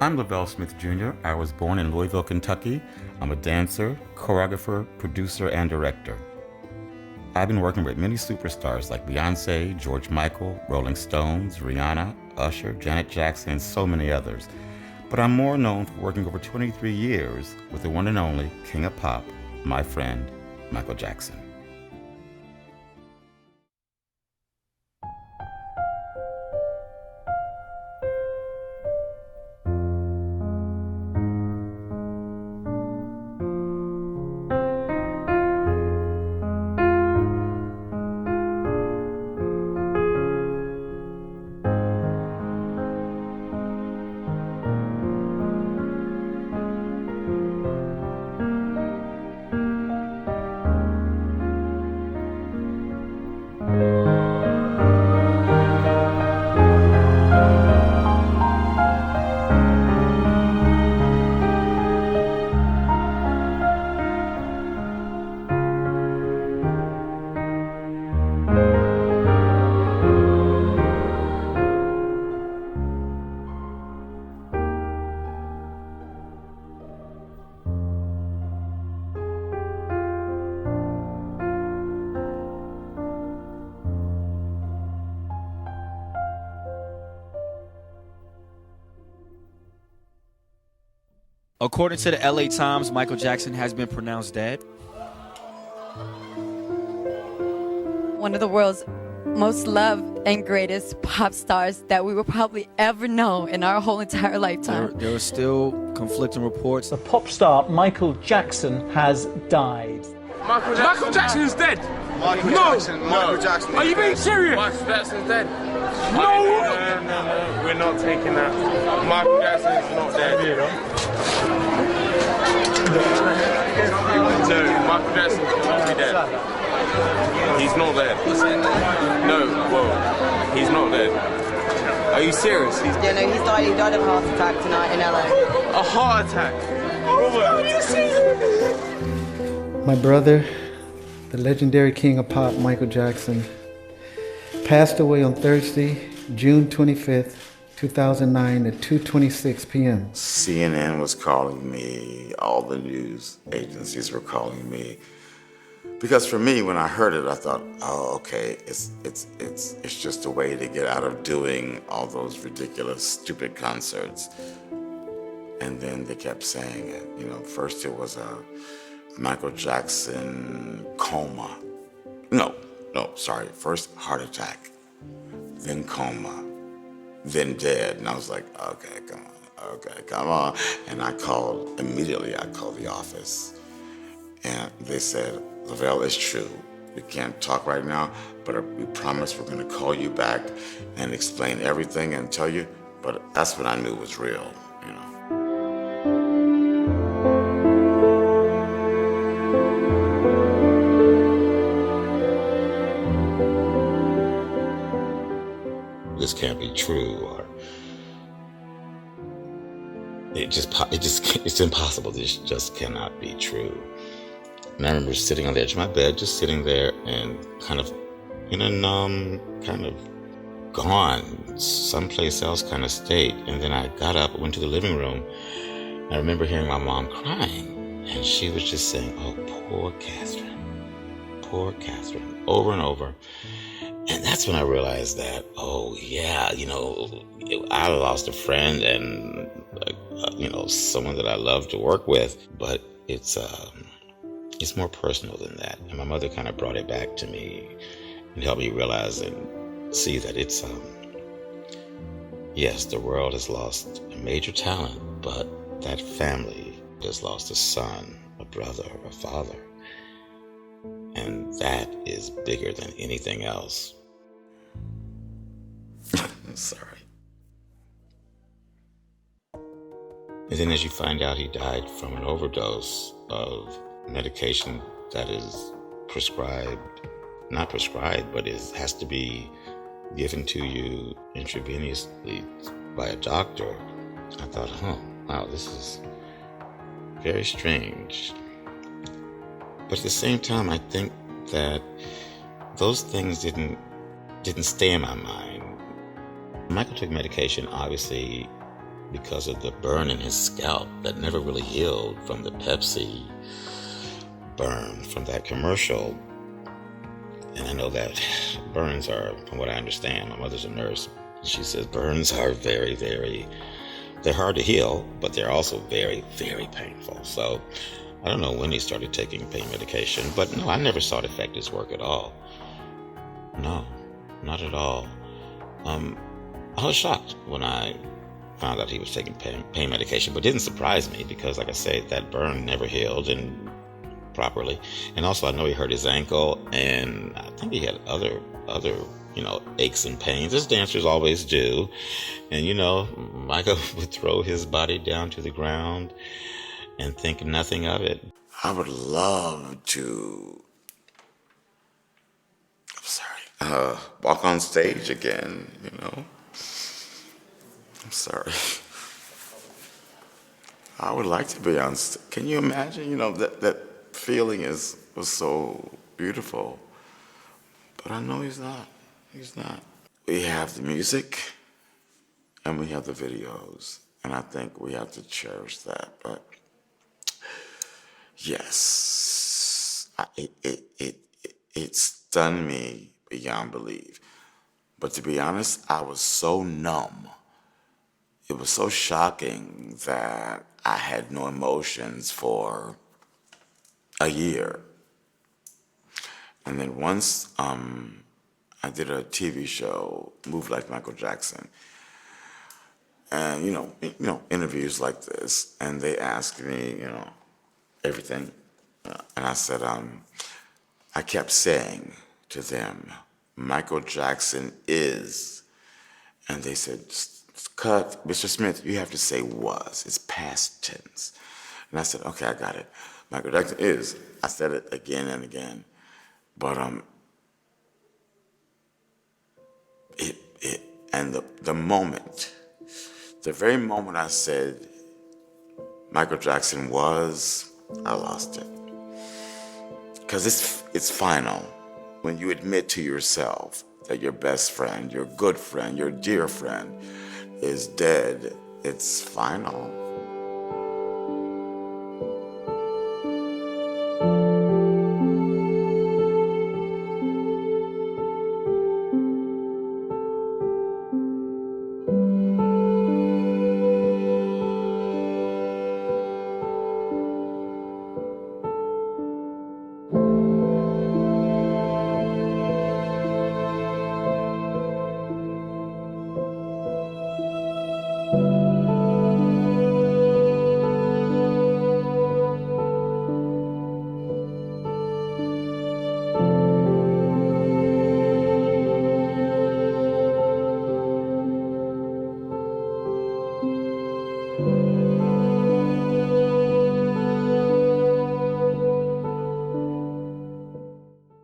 I'm LaVelle Smith Jr. I was born in Louisville, Kentucky. I'm a dancer, choreographer, producer, and director. I've been working with many superstars like Beyonce, George Michael, Rolling Stones, Rihanna, Usher, Janet Jackson, and so many others. But I'm more known for working over 23 years with the one and only King of Pop, my friend, Michael Jackson. According to the LA Times, Michael Jackson has been pronounced dead. One of the world's most loved and greatest pop stars that we will probably ever know in our whole entire lifetime. There are still conflicting reports. The pop star Michael Jackson has died. Michael Jackson is dead. Michael Jackson. Are you being serious? Michael Jackson's dead. No. No. We're not taking that. Michael Jackson is not dead. No, Michael Jackson cannot be dead. He's not dead. No, whoa. He's not dead. Are you serious? He died of a heart attack tonight in LA. A heart attack? My brother, the legendary king of pop, Michael Jackson, passed away on Thursday, June 25th, 2009 at 2:26 p.m. CNN was calling me, all the news agencies were calling me. Because for me, when I heard it, I thought, oh, okay, it's just a way to get out of doing all those ridiculous, stupid concerts. And then they kept saying it. You know, first it was a Michael Jackson coma. First heart attack, then coma, then dead. And I was like, okay, come on. And I called the office. And they said, LaVelle, it's true. We can't talk right now, but we promise we're gonna call you back and explain everything and tell you. But that's what I knew was real, you know. This can't be true, or it's impossible. This just cannot be true. And I remember sitting on the edge of my bed, just sitting there and kind of in a numb, kind of gone, someplace else kind of state. And then I got up, went to the living room. I remember hearing my mom crying, and she was just saying, oh, poor Catherine, over and over. And that's when I realized that, oh yeah, you know, I lost a friend and, someone that I love to work with, but it's more personal than that. And my mother kind of brought it back to me and helped me realize and see that it's, yes, the world has lost a major talent, but that family has lost a son, a brother, a father. And that is bigger than anything else. Sorry. And then as you find out, he died from an overdose of medication that is not prescribed, but has to be given to you intravenously by a doctor. I thought, wow, this is very strange. But at the same time, I think that those things didn't stay in my mind. Michael took medication, obviously, because of the burn in his scalp that never really healed from the Pepsi burn from that commercial. And I know that burns are, from what I understand, my mother's a nurse. She says burns are very, very, they're hard to heal, but they're also very, very painful. So I don't know when he started taking pain medication, but no, I never saw it affect his work at all. No, not at all. I was shocked when I found out he was taking pain medication, but it didn't surprise me because, like I say, that burn never healed and properly. And also, I know he hurt his ankle, and I think he had other aches and pains, as dancers always do. And Michael would throw his body down to the ground and think nothing of it. I would love to, walk on stage again, I'm sorry. I would like to be on stage. Can you imagine, that feeling was so beautiful. But I know he's not. He's not. We have the music and we have the videos. And I think we have to cherish that. But yes, it stunned me beyond belief. But to be honest, I was so numb. It was so shocking that I had no emotions for a year. And then once I did a TV show, Move Like Michael Jackson, and interviews like this, and they asked me, everything, and I said, I kept saying to them, Michael Jackson is, and they said, cut, Mr. Smith, you have to say was. It's past tense. And I said, okay, I got it. Michael Jackson is. I said it again and again. But the moment, the very moment I said Michael Jackson was, I lost it. Because it's final. When you admit to yourself that your best friend, your good friend, your dear friend is dead, it's final.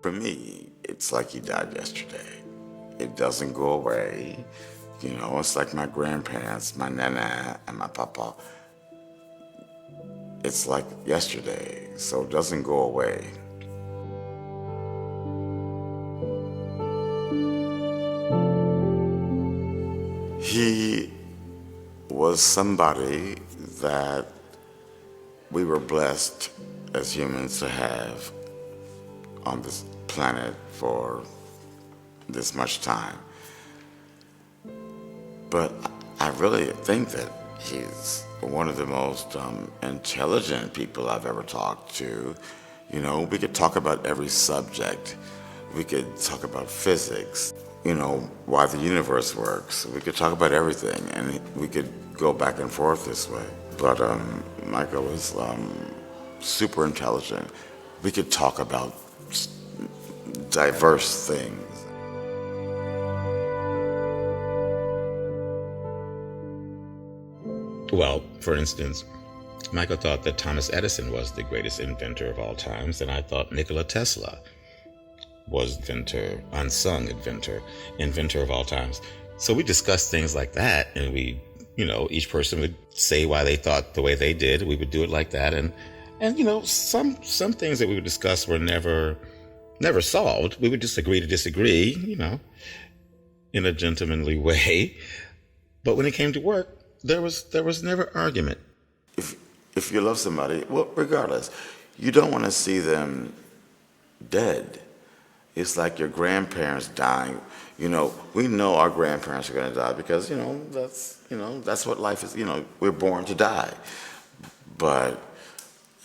For me, it's like he died yesterday. It doesn't go away. It's like my grandparents, my nana and my papa. It's like yesterday, so it doesn't go away. He was somebody that we were blessed as humans to have on this planet for this much time. But I really think that he's one of the most intelligent people I've ever talked to. We could talk about every subject. We could talk about physics, why the universe works. We could talk about everything, and we could go back and forth this way. But Michael was super intelligent. We could talk about diverse things. Well, for instance, Michael thought that Thomas Edison was the greatest inventor of all times, and I thought Nikola Tesla was unsung inventor of all times. So we discussed things like that, and we, each person would say why they thought the way they did. We would do it like that, and some things that we would discuss were never solved. We would just agree to disagree, in a gentlemanly way. But when it came to work, there was never argument. If you love somebody, well, regardless, you don't want to see them dead. It's like your grandparents dying. You know, we know our grandparents are going to die because that's what life is. You know, we're born to die. But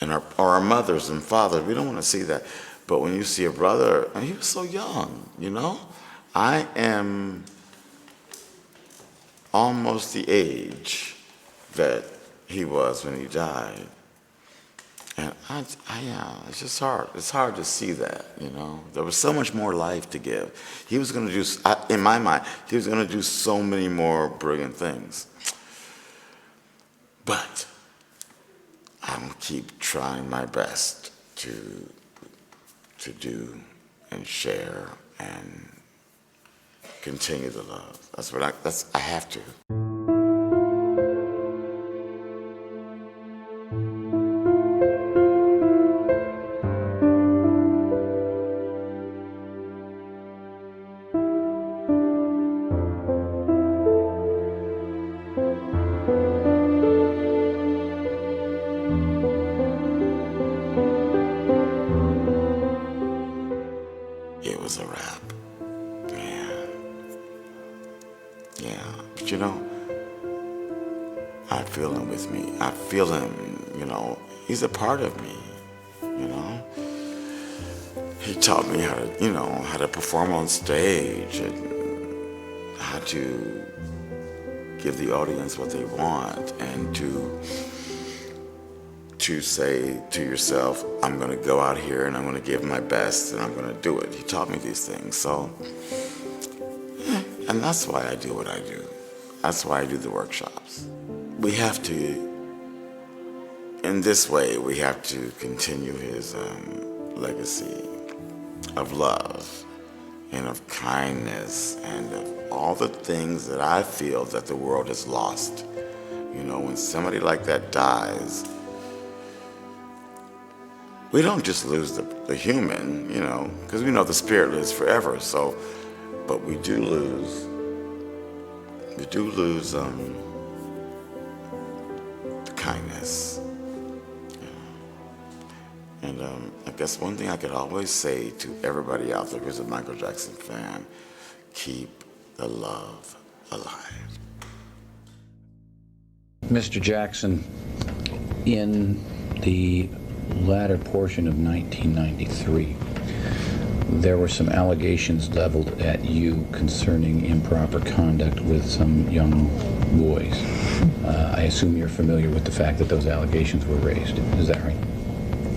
and our mothers and fathers, we don't want to see that. But when you see a brother, and he was so young, you know, I am almost the age that he was when he died. And it's just hard. It's hard to see that, you know. There was so much more life to give. He was going to do, in my mind, he was going to do so many more brilliant things. But I'm going to keep trying my best to do and share and continue the love. I have to. It was a wrap. Yeah. But you know, I feel him with me. I feel him, you know, he's a part of me, you know. He taught me how to perform on stage and how to give the audience what they want and to say to yourself, I'm going to go out here and I'm going to give my best and I'm going to do it. He taught me these things. So, and that's why I do what I do. That's why I do the workshops. We have to, in this way, we have to continue his legacy of love and of kindness and of all the things that I feel that the world has lost. You know, when somebody like that dies, we don't just lose the human, you know, because we know the spirit lives forever. So, but we do lose the kindness. And I guess one thing I could always say to everybody out there who's a Michael Jackson fan, keep the love alive. Mr. Jackson, in the latter portion of 1993, there were some allegations leveled at you concerning improper conduct with some young boys. I assume you're familiar with the fact that those allegations were raised. Is that right?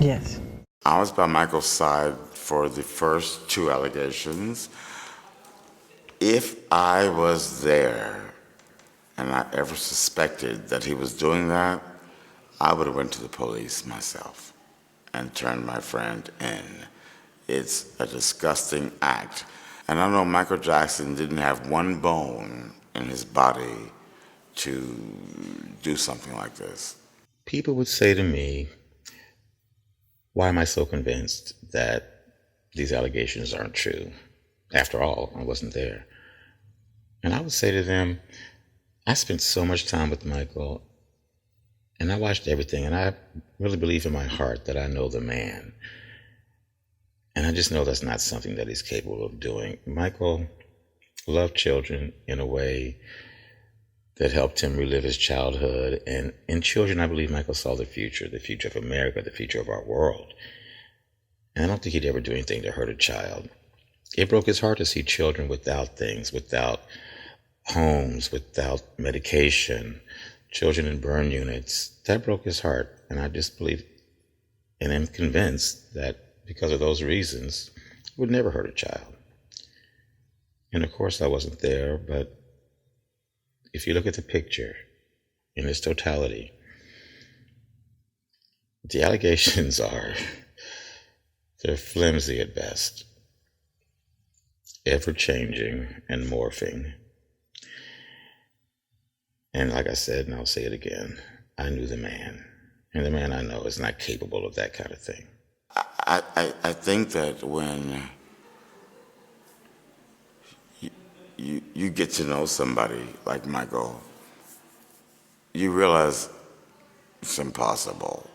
Yes. I was by Michael's side for the first two allegations. If I was there and I ever suspected that he was doing that, I would have went to the police myself and turned my friend in. It's a disgusting act. And I know Michael Jackson didn't have one bone in his body to do something like this. People would say to me, why am I so convinced that these allegations aren't true? After all, I wasn't there. And I would say to them, I spent so much time with Michael, and I watched everything, and I really believe in my heart that I know the man. And I just know that's not something that he's capable of doing. Michael loved children in a way that helped him relive his childhood. And in children, I believe Michael saw the future of America, the future of our world. And I don't think he'd ever do anything to hurt a child. It broke his heart to see children without things, without homes, without medication, children in burn units. That broke his heart. And I just believe and am convinced that because of those reasons, it would never hurt a child. And of course, I wasn't there, but if you look at the picture in its totality, the allegations they're flimsy at best, ever-changing and morphing. And like I said, and I'll say it again, I knew the man. And the man I know is not capable of that kind of thing. I think that when you get to know somebody like Michael, you realize it's impossible.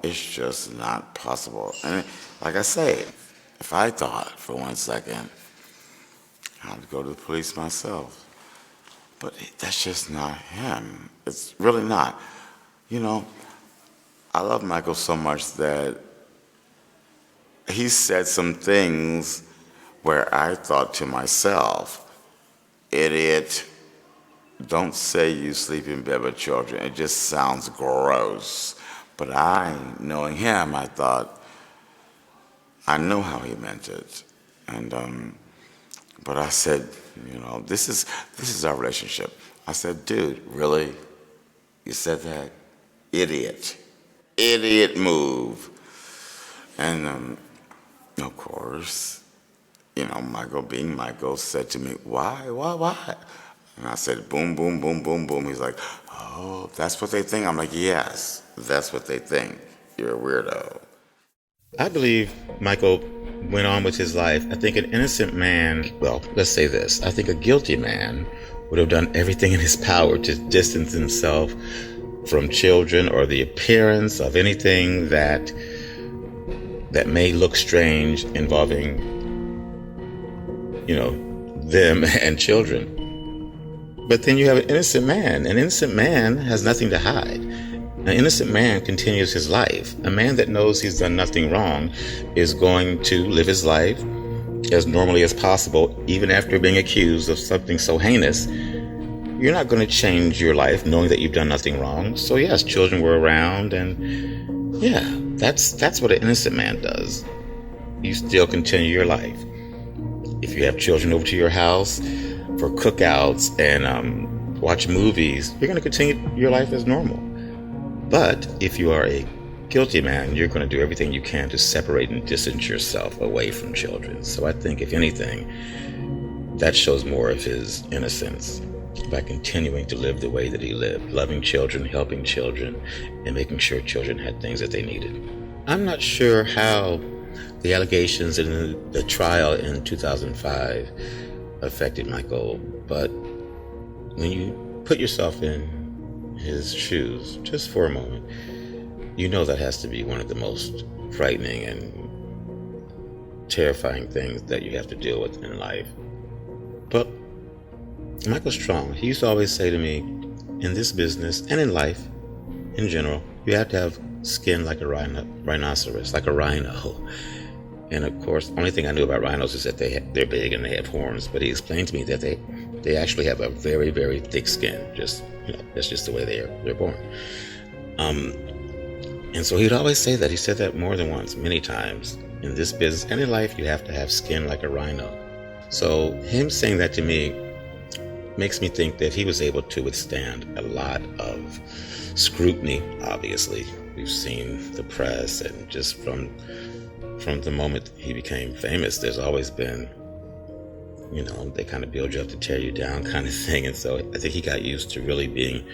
It's just not possible. And like I say, if I thought for 1 second, I'd go to the police myself. But that's just not him. It's really not. I love Michael so much that he said some things where I thought to myself, idiot, don't say you sleep in bed with children. It just sounds gross. But knowing him, I thought, I know how he meant it. And, but I said, this is our relationship. I said, dude, really? You said that? Idiot. Idiot move. And, of course, Michael being Michael said to me, why? And I said, boom, boom, boom, boom, boom. He's like, oh, that's what they think? I'm like, yes, that's what they think. You're a weirdo. I believe Michael went on with his life. I think an innocent man, well, let's say this. I think a guilty man would have done everything in his power to distance himself from children or the appearance of anything that may look strange involving, them and children. But then you have an innocent man. An innocent man has nothing to hide. An innocent man continues his life. A man that knows he's done nothing wrong is going to live his life as normally as possible, even after being accused of something so heinous. You're not going to change your life knowing that you've done nothing wrong. So yes, children were around, and yeah, that's what an innocent man does. You still continue your life. If you have children over to your house for cookouts and watch movies, you're going to continue your life as normal. But if you are a guilty man, you're going to do everything you can to separate and distance yourself away from children. So I think, if anything, that shows more of his innocence by continuing to live the way that he lived, loving children, helping children, and making sure children had things that they needed. I'm not sure how the allegations in the trial in 2005 affected Michael, but when you put yourself in his shoes just for a moment, you know that has to be one of the most frightening and terrifying things that you have to deal with in life. But Michael's strong. He used to always say to me, in this business and in life in general, you have to have skin like a rhinoceros, like a rhino. And of course, the only thing I knew about rhinos is that they're big and they have horns. But he explained to me that they actually have a very, very thick skin. That's just the way they're born. And so he'd always say that. He said that more than once, many times. In this business and in life, you have to have skin like a rhino. So him saying that to me makes me think that he was able to withstand a lot of scrutiny. Obviously, we've seen the press, and just from the moment he became famous, there's always been, they kind of build you up to tear you down kind of thing. And so I think he got used to really being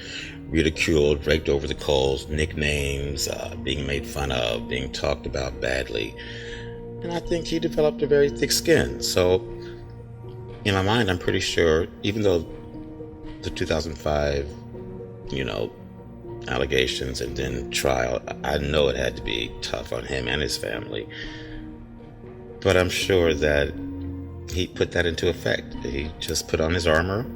ridiculed, raked over the coals, nicknames, being made fun of, being talked about badly. And I think he developed a very thick skin. So in my mind, I'm pretty sure, even though the 2005, allegations and then trial, I know it had to be tough on him and his family. But I'm sure that he put that into effect. He just put on his armor,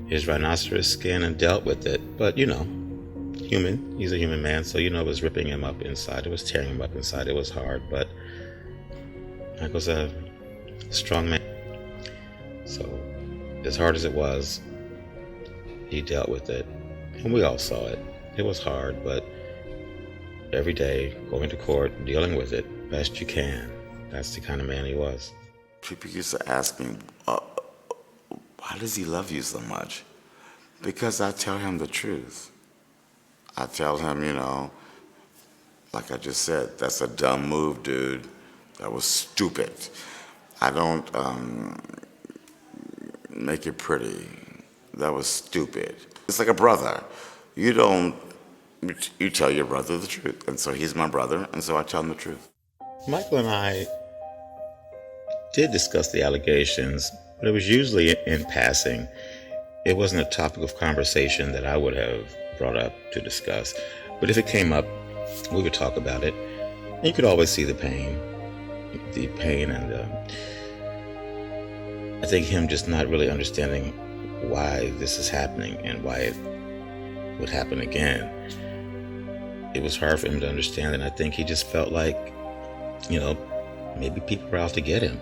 his rhinoceros skin, and dealt with it. But, human. He's a human man, so it was ripping him up inside. It was tearing him up inside. It was hard, but Michael's a strong man. So, as hard as it was, he dealt with it. And we all saw it. It was hard, but every day, going to court, dealing with it best you can. That's the kind of man he was. People used to ask me, why does he love you so much? Because I tell him the truth. I tell him, like I just said, that's a dumb move, dude. That was stupid. I don't make it pretty. That was stupid. It's like a brother. You tell your brother the truth. And so he's my brother, and so I tell him the truth. Michael and I did discuss the allegations, but it was usually in passing. It wasn't a topic of conversation that I would have brought up to discuss. But if it came up, we would talk about it. And you could always see the pain and I think him just not really understanding why this is happening and why it would happen again. It was hard for him to understand, and I think he just felt like, maybe people were out to get him.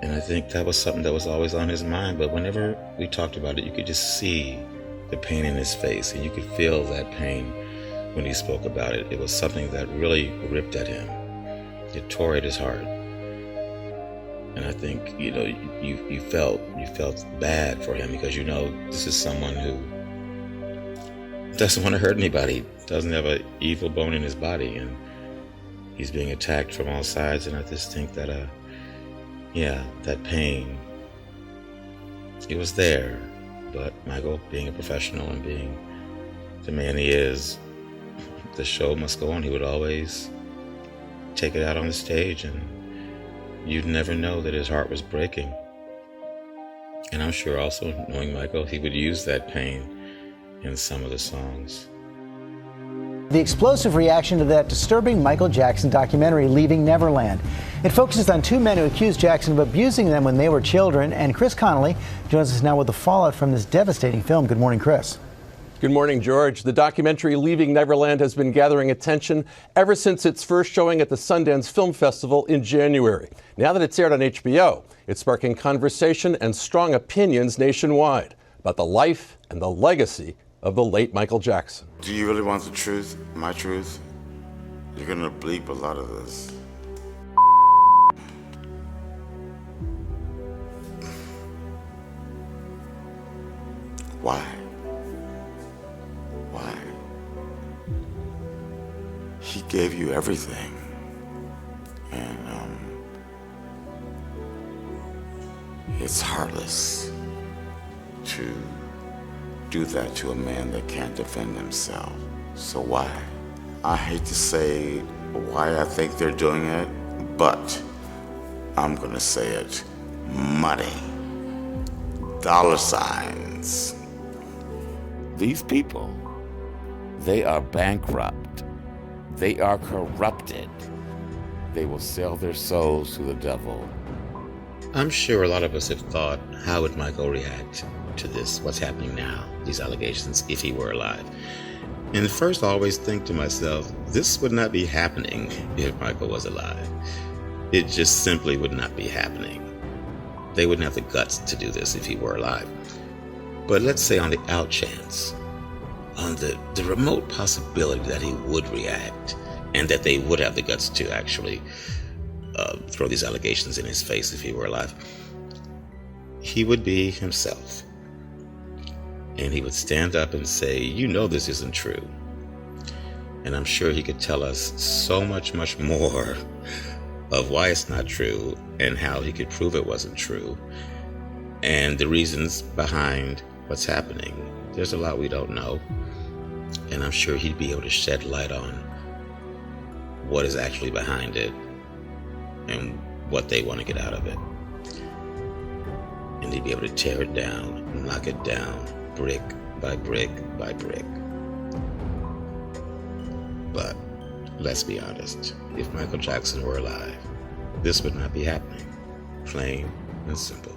And I think that was something that was always on his mind. But whenever we talked about it, you could just see the pain in his face, and you could feel that pain when he spoke about it. It was something that really ripped at him. It tore at his heart. And I think, you felt bad for him because this is someone who doesn't want to hurt anybody, doesn't have an evil bone in his body, and he's being attacked from all sides. And I just think that, that pain, it was there. But Michael, being a professional and being the man he is, the show must go on. He would always take it out on the stage, and you'd never know that his heart was breaking. And I'm sure also, knowing Michael, he would use that pain in some of the songs. The explosive reaction to that disturbing Michael Jackson documentary, Leaving Neverland. It focuses on two men who accused Jackson of abusing them when they were children. And Chris Connolly joins us now with the fallout from this devastating film. Good morning, Chris. Good morning, George. The documentary Leaving Neverland has been gathering attention ever since its first showing at the Sundance Film Festival in January. Now that it's aired on HBO, it's sparking conversation and strong opinions nationwide about the life and the legacy of the late Michael Jackson. Do you really want the truth? My truth? You're gonna bleep a lot of this. Why? Why? He gave you everything. And it's heartless to do that to a man that can't defend himself. So why? I hate to say why I think they're doing it, but I'm gonna say it. Money. Dollar signs. These people, they are bankrupt. They are corrupted. They will sell their souls to the devil. I'm sure a lot of us have thought, how would Michael react to this, what's happening now, these allegations, if he were alive? And first I always think to myself, this would not be happening if Michael was alive. It just simply would not be happening. They wouldn't have the guts to do this if he were alive. But let's say on the out chance, on the remote possibility that he would react and that they would have the guts to actually throw these allegations in his face if he were alive, he would be himself. And he would stand up and say, this isn't true. And I'm sure he could tell us so much, much more of why it's not true and how he could prove it wasn't true and the reasons behind what's happening. There's a lot we don't know. And I'm sure he'd be able to shed light on what is actually behind it and what they want to get out of it. And he'd be able to tear it down, knock it down, brick by brick by brick. But let's be honest, if Michael Jackson were alive, this would not be happening. Plain and simple.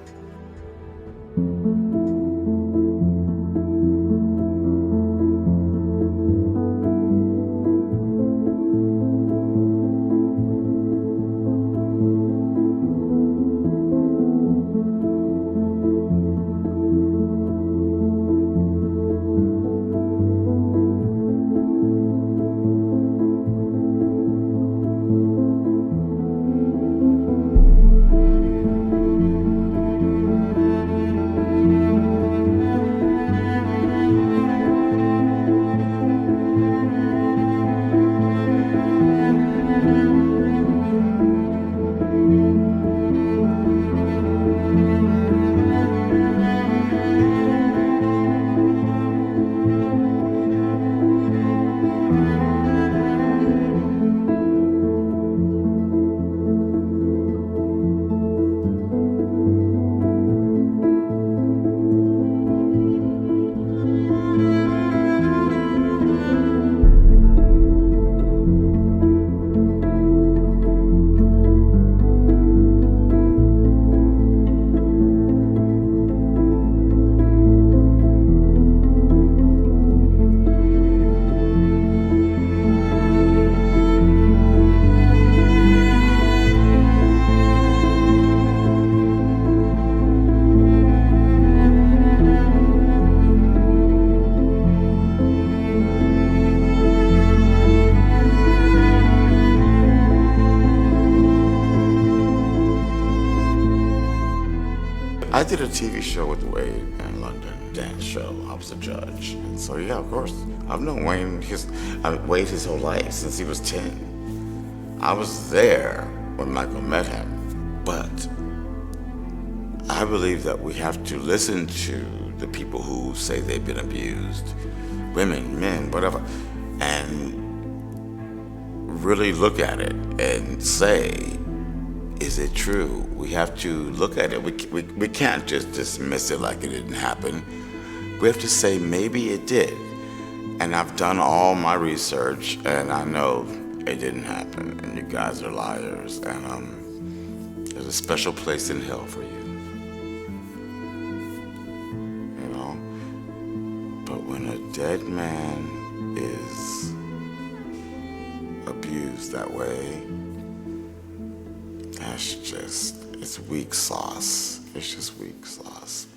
did a TV show with Wade in London, dance show. I was a judge. And so, yeah, of course, I've known Wade his whole life, since he was 10. I was there when Michael met him. But I believe that we have to listen to the people who say they've been abused, women, men, whatever, and really look at it and say, is it true? We have to look at it. We can't just dismiss it like it didn't happen. We have to say maybe it did. And I've done all my research and I know it didn't happen. And you guys are liars. And there's a special place in hell for you. You know? But when a dead man is abused that way, that's just, it's weak sauce. It's just weak sauce.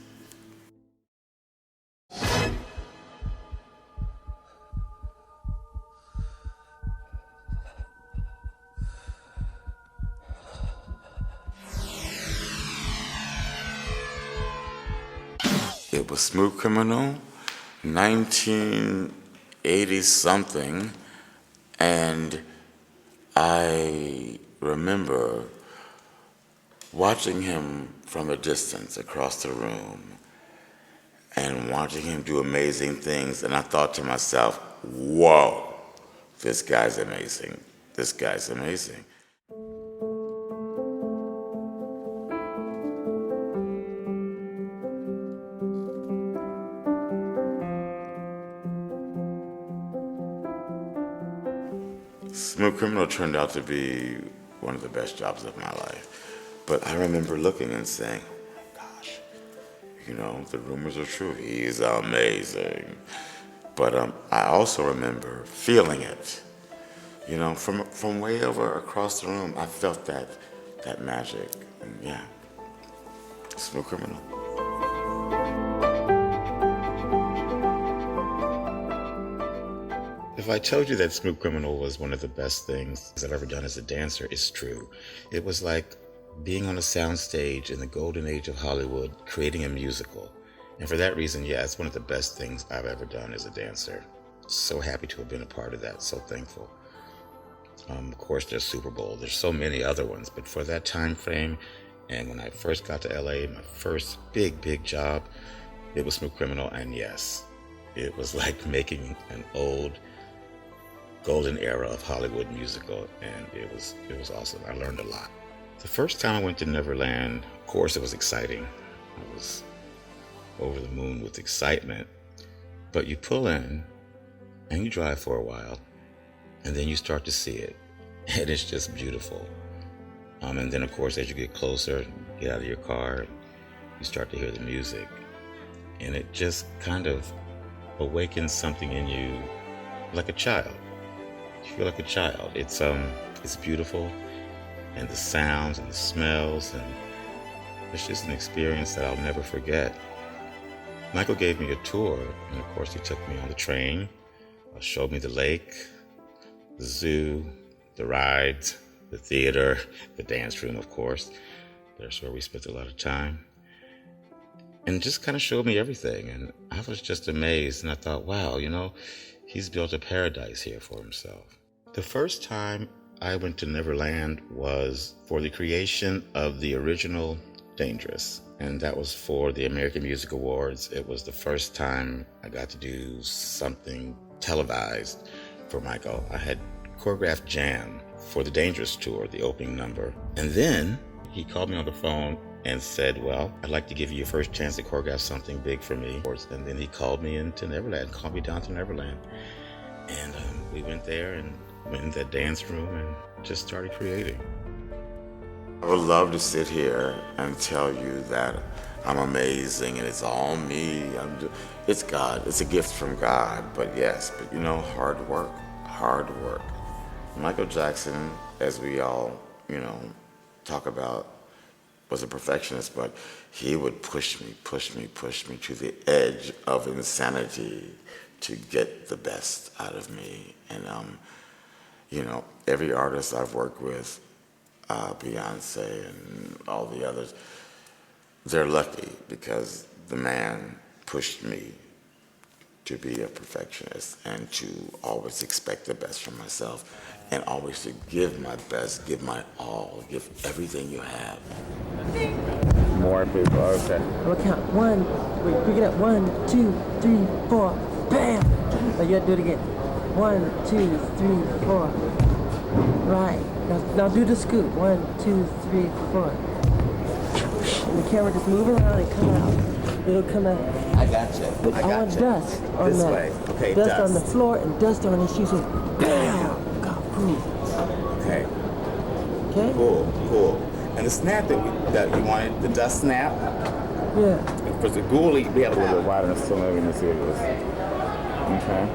It was Smooth Criminal, 1980 something, and I remember watching him from a distance across the room and watching him do amazing things, and I thought to myself, whoa, this guy's amazing. This guy's amazing. Smooth Criminal turned out to be one of the best jobs of my life. But I remember looking and saying, oh my gosh, you know, the rumors are true. He's amazing. But I also remember feeling it. You know, from way over across the room, I felt that magic. And yeah, Smooth Criminal. If I told you that Smooth Criminal was one of the best things I've ever done as a dancer, it's true. It was like being on a soundstage in the golden age of Hollywood, creating a musical. And for that reason, yeah, it's one of the best things I've ever done as a dancer. So happy to have been a part of that, so thankful. Of course, there's Super Bowl, there's so many other ones, but for that time frame, and when I first got to LA, my first big job, it was Smooth Criminal, and yes, it was like making an old golden era of Hollywood musical, and it was awesome. I learned a lot. The first time I went to Neverland, of course, it was exciting. I was over the moon with excitement. But you pull in, and you drive for a while, and then you start to see it, and it's just beautiful. And then, of course, as you get closer, get out of your car, you start to hear the music, and it just kind of awakens something in you like a child. You feel like a child. It's beautiful, and the sounds and the smells, and it's just an experience that I'll never forget. Michael gave me a tour, and of course he took me on the train, showed me the lake, the zoo, the rides, the theater, the dance room, of course. That's where we spent a lot of time. And just kind of showed me everything, and I was just amazed, and I thought, wow, you know, he's built a paradise here for himself. The first time I went to Neverland was for the creation of the original Dangerous, and that was for the American Music Awards. It was the first time I got to do something televised for Michael. I had choreographed Jam for the Dangerous tour, the opening number, and then he called me on the phone and said, well, I'd like to give you your first chance to choreograph something big for me. And then he called me into Neverland, called me down to Neverland. And we went there and went in that dance room and just started creating. I would love to sit here and tell you that I'm amazing and it's all me. It's God, it's a gift from God, but yes, but you know, hard work. Michael Jackson, as we all, you know, talk about, was a perfectionist, but he would push me to the edge of insanity to get the best out of me. And, you know, every artist I've worked with, Beyonce and all the others, they're lucky because the man pushed me to be a perfectionist and to always expect the best from myself and always to give my best, give my all, give everything you have. More people, okay. We'll count. 1, wait, pick it up. 1, 2, 3, 4, bam! Now you gotta do it again. 1, 2, 3, 4. Right. Now do the scoop. 1, 2, 3, 4. And the camera just move around and come out. It'll come out. I got you. I want dust on This that. way. Okay, dust dust. on the floor and dust on his shoes. Bam! Okay. Okay? Cool. And the snap that you wanted, the dust snap? Yeah. For the ghoulie, we have A little bit wider, so maybe let's see this. Okay.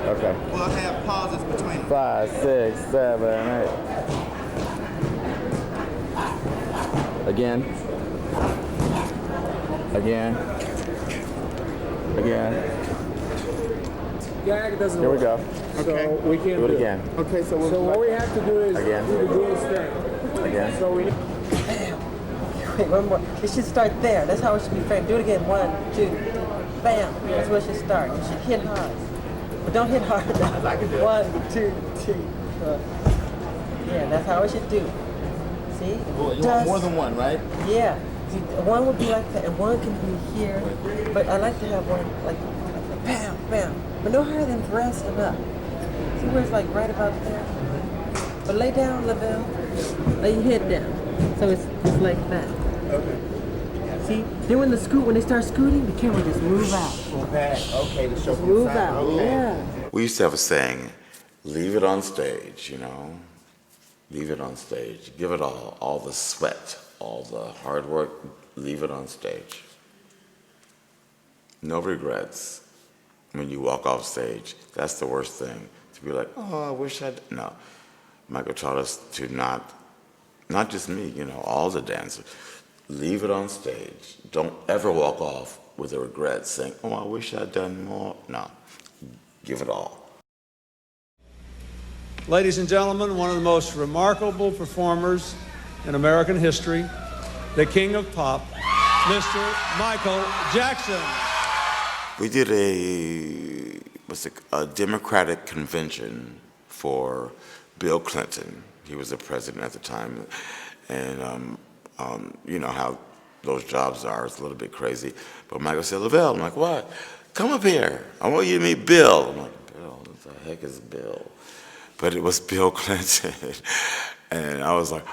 Okay. We'll have pauses between 5, 6, 7, 8. Again. Gag doesn't Here we work. go. Okay. So we can't Do it again. Okay, so what we have to do is Again. do the ghoul thing. Again. So we Wait, one more. It should start there. That's how it should be framed. Do it again. 1, 2, bam. That's where it should start. You should hit hard. But don't hit hard enough. 1, 2, 3, 4. Yeah, that's how it should do. See? you want more than one, right? Yeah. See, one would be like that, and one can be here. But I like to have one like bam, bam. But no higher than breast and up. See where it's like right about there? But lay down, LaVelle. Lay your head down. So it's like that. Okay. See? Then when they start scooting, the camera just move out. Okay, the show Just move out. Okay. Yeah. We used to have a saying, leave it on stage, you know? Leave it on stage. Give it all the sweat, all the hard work, leave it on stage. No regrets when you walk off stage. That's the worst thing. To be like, oh, I wish I'd. No. Michael taught us to not just me, you know, all the dancers. Leave it on stage. Don't ever walk off with a regret saying, oh, I wish I'd done more. No. Give it all. Ladies and gentlemen, one of the most remarkable performers in American history, the king of pop, Mr. Michael Jackson. We did a Democratic convention for Bill Clinton. He was the president at the time. And you know how those jobs are. It's a little bit crazy. But Michael said, LaVelle, I'm like, what? Come up here. I want you to meet Bill. I'm like, Bill? What the heck is Bill? But it was Bill Clinton. And I was like,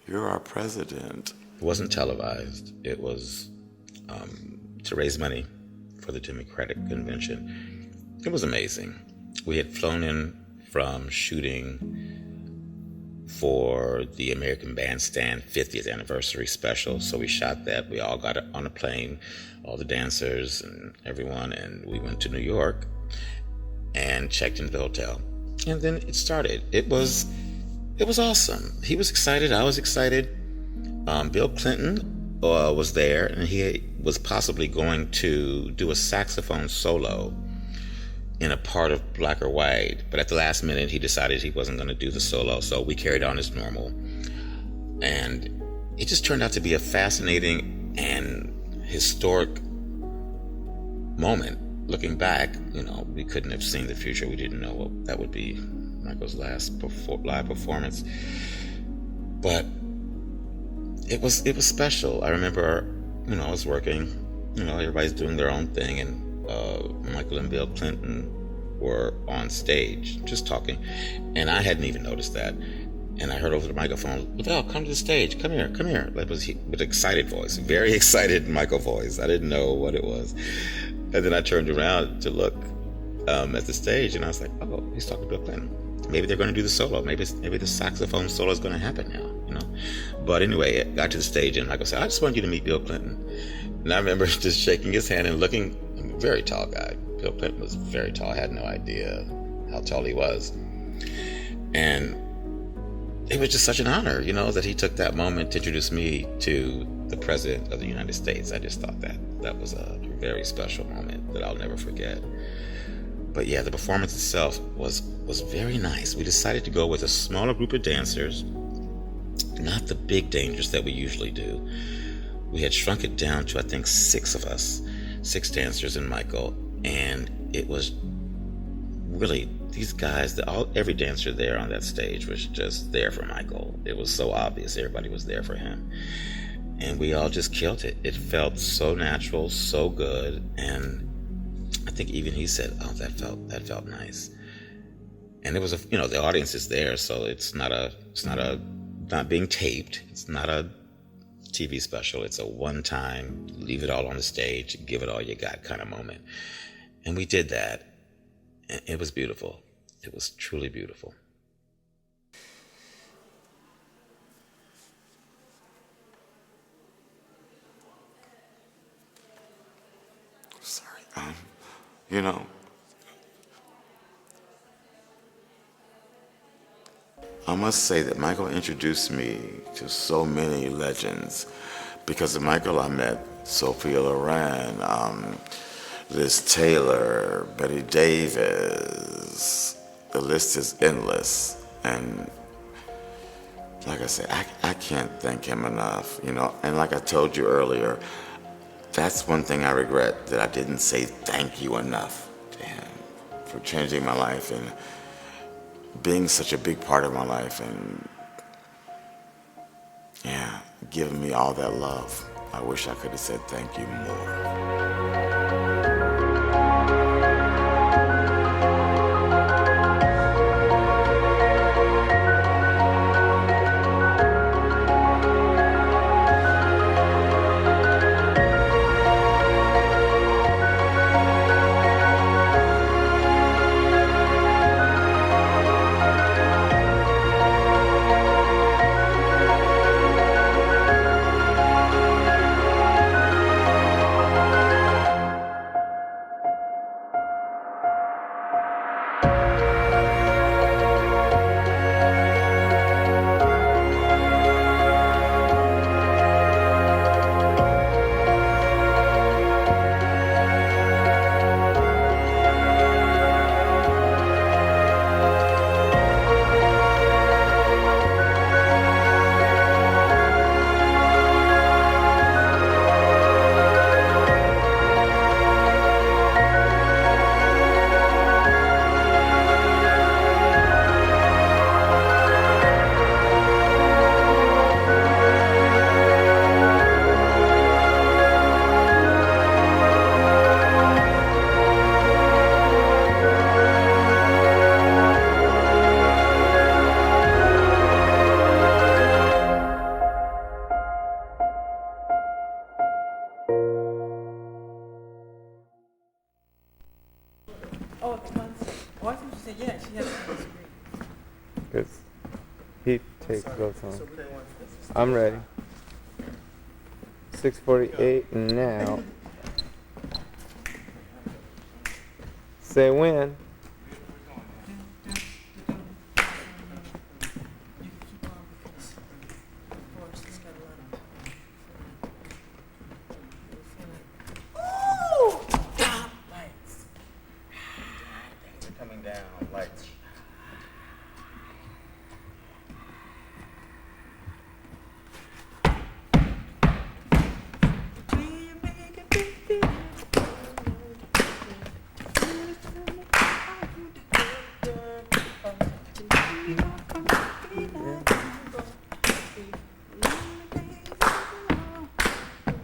you're our president. It wasn't televised. It was to raise money for the Democratic Convention. It was amazing. We had flown in from shooting for the American Bandstand 50th anniversary special. So we shot that. We all got on a plane, all the dancers and everyone, and we went to New York and checked into the hotel. And then it started. It was awesome. He was excited. I was excited. Bill Clinton was there, and he was possibly going to do a saxophone solo in a part of Black or White, but at the last minute he decided he wasn't going to do the solo, so we carried on as normal. And it just turned out to be a fascinating and historic moment. Looking back, you know, we couldn't have seen the future. We didn't know what that would be, Michael's last live performance. But it was special. I remember, you know, I was working, you know, everybody's doing their own thing, and Michael and Bill Clinton were on stage just talking, and I hadn't even noticed that. And I heard over the microphone, LaVelle, come to the stage, come here. That was with excited voice, very excited Michael voice. I didn't know what it was. And then I turned around to look at the stage, and I was like, oh, he's talking to Bill Clinton. Maybe they're going to do the solo. Maybe the saxophone solo is going to happen now, you know. But anyway, I got to the stage, and Michael said, I just want you to meet Bill Clinton. And I remember just shaking his hand and looking. Very tall guy. Bill Clinton was very tall. I had no idea how tall he was. And it was just such an honor, you know, that he took that moment to introduce me to the President of the United States. I just thought that was a very special moment that I'll never forget. But yeah, the performance itself was very nice. We decided to go with a smaller group of dancers not the big dangers that we usually do. We had shrunk it down to, I think, 6 of us, 6 dancers and Michael, and it was really, these guys, every dancer there on that stage was just there for Michael. It was so obvious everybody was there for him. And we all just killed it. It felt so natural, so good, and I think even he said, "Oh, that felt nice." And it was the audience is there, so it's not being taped. It's not a TV special. It's a one-time, leave it all on the stage, give it all you got kind of moment. And we did that. And it was beautiful. It was truly beautiful. Sorry. I must say that Michael introduced me to so many legends. Because of Michael, I met Sophia Loren, Liz Taylor, Betty Davis. The list is endless. And like I said, I can't thank him enough, And like I told you earlier, that's one thing I regret, that I didn't say thank you enough to him for changing my life and being such a big part of my life and, giving me all that love. I wish I could have said thank you more. Because he takes those on. I'm ready. 6:48 now. Say when. Coming down, lights.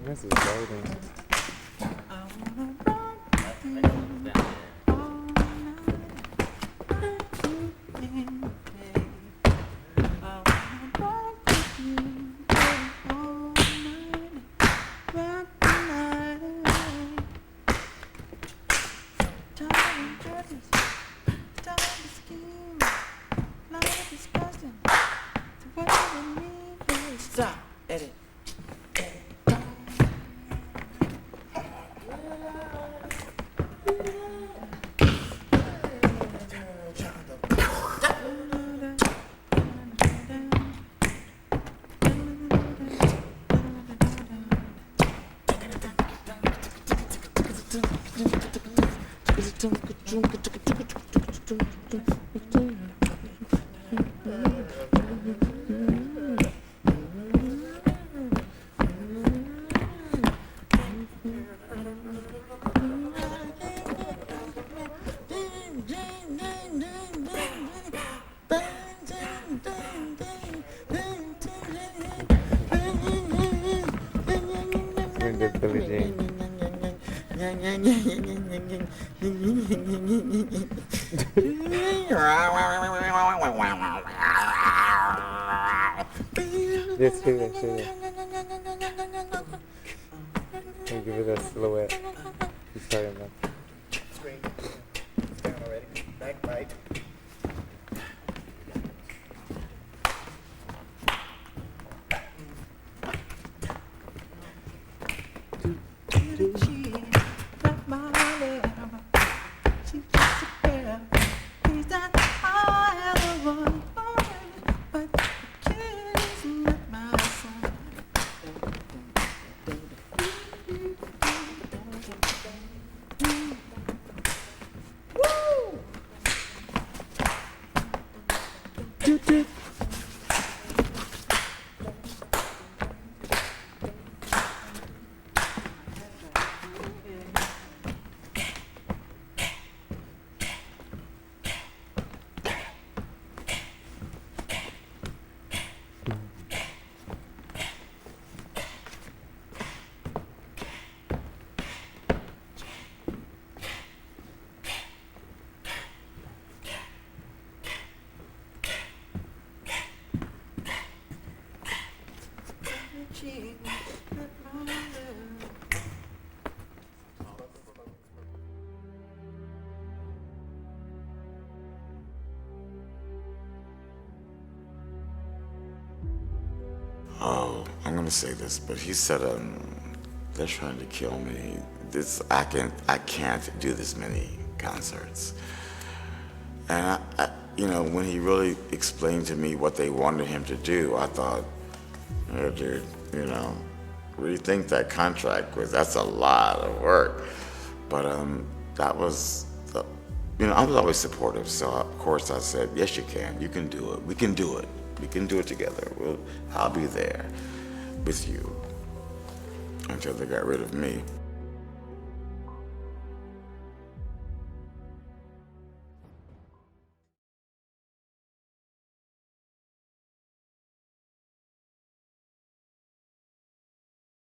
This is loading. Stop. Edit. Just do that, do that. And give it a silhouette. He's talking about. Straight. It's down already. Back right. Oh, I'm gonna say this, but he said, they're trying to kill me. I can't do this many concerts. And when he really explained to me what they wanted him to do, I thought, oh, dude, rethink that contract, because that's a lot of work. But that was, I was always supportive, so of course I said, yes, you can. You can do it. We can do it. We can do it together. I'll be there with you until they got rid of me.